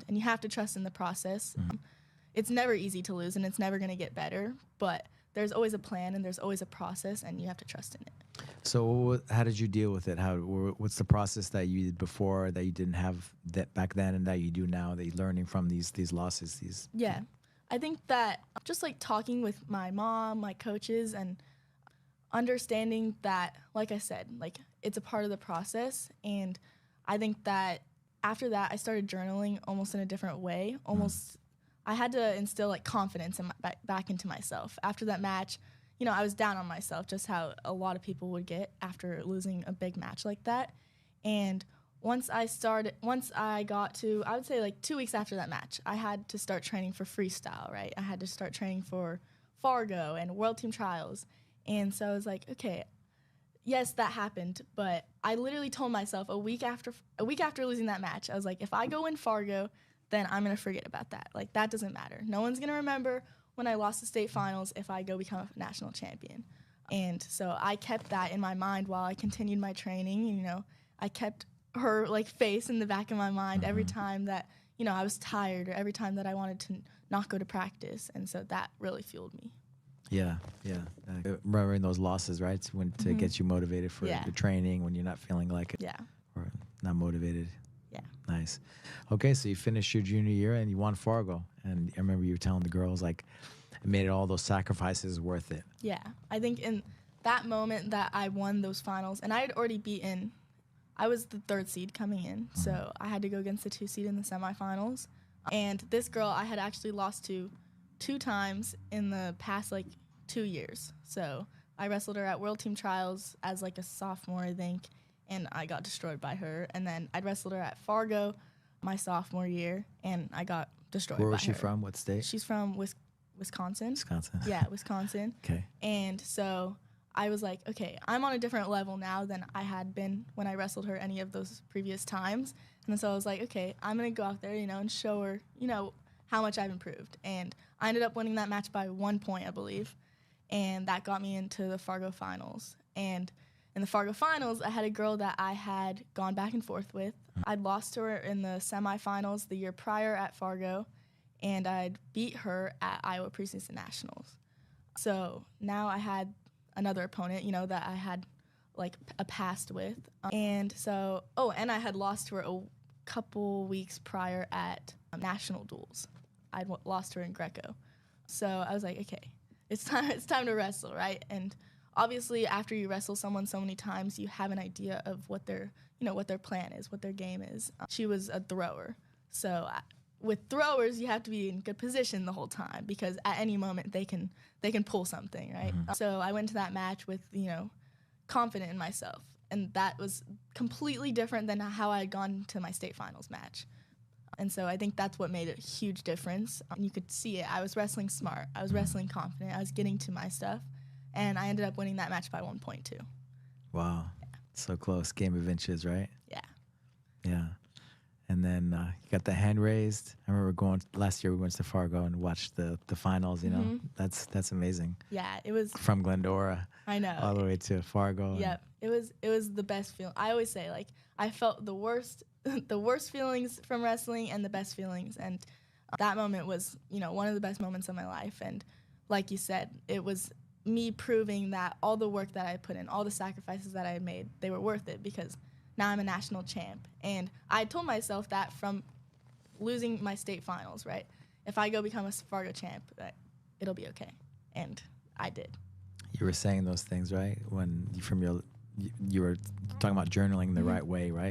and you have to trust in the process. It's never easy to lose, and it's never going to get better, but there's always a plan and there's always a process, and you have to trust in it. So how did you deal with it? What's the process that you did before that you didn't have that back then and that you do now, that you're learning from these losses? Yeah. I think that just like talking with my mom, my coaches, and understanding that, like I said, like it's a part of the process. And I think that after that, I started journaling almost in a different way. I had to instill like confidence in back into myself. After that match, you know, I was down on myself, just how a lot of people would get after losing a big match like that. And once I got to, I would say like 2 weeks after that match, I had to start training for freestyle, right? I had to start training for Fargo and World Team Trials. And so I was like, okay, yes, that happened, but I literally told myself a week after losing that match, I was like, if I go win Fargo, then I'm going to forget about that. Like, that doesn't matter. No one's going to remember when I lost the state finals if I go become a national champion. And so I kept that in my mind while I continued my training. You know, I kept her, like, face in the back of my mind every time that, you know, I was tired or every time that I wanted to not go to practice. And so that really fueled me. Yeah. Remembering those losses, right? To get you motivated for the training when you're not feeling like it. Yeah. Or not motivated. Yeah. Nice. Okay, so you finished your junior year and you won Fargo. And I remember you were telling the girls, like, it made all those sacrifices worth it. Yeah. I think in that moment that I won those finals, and I had already beaten, I was the 3rd seed coming in, so I had to go against the 2 seed in the semifinals. And this girl I had actually lost to 2 times in the past, like, 2 years. So I wrestled her at World Team Trials as, like, a sophomore, I think, and I got destroyed by her. And then I wrestled her at Fargo my sophomore year, and I got destroyed by her. Where was she from? What state? She's from Wisconsin. Wisconsin. Yeah, Wisconsin. Okay. And so I was like, okay, I'm on a different level now than I had been when I wrestled her any of those previous times. And so I was like, okay, I'm going to go out there, you know, and show her, you know, how much I've improved. And I ended up winning that match by 1 point, I believe. And that got me into the Fargo finals. And in the Fargo finals, I had a girl that I had gone back and forth with. I'd lost to her in the semifinals the year prior at Fargo, and I'd beat her at Iowa Preseason Nationals. So now I had another opponent, you know, that I had, like, a past with. And so, and I had lost to her a couple weeks prior at national duels. I'd lost to her in Greco. So I was like, okay, it's time to wrestle, right? And obviously, after you wrestle someone so many times, you have an idea of what their plan is, what their game is. She was a thrower, so with throwers, you have to be in good position the whole time because at any moment they can pull something, right? So I went to that match with, you know, confident in myself, and that was completely different than how I had gone to my state finals match. And so I think that's what made a huge difference. You could see it. I was wrestling smart. I was wrestling confident. I was getting to my stuff. And I ended up winning that match by 1 point, too. Wow. Yeah. So close. Game of inches, right? Yeah. Yeah. And then you got the hand raised. I remember last year we went to Fargo and watched the finals, you know. That's amazing. Yeah, it was. From Glendora. I know. All the way to Fargo. Yep. It was the best feeling. I always say, like, I felt the worst feelings from wrestling and the best feelings. And that moment was, you know, one of the best moments of my life. And like you said, it was me proving that all the work that I put in, all the sacrifices that I had made, they were worth it because now I'm a national champ. And I told myself that from losing my state finals, right? If I go become a Fargo champ, it'll be okay. And I did. You were saying those things, right? When you were talking about journaling the right way, right?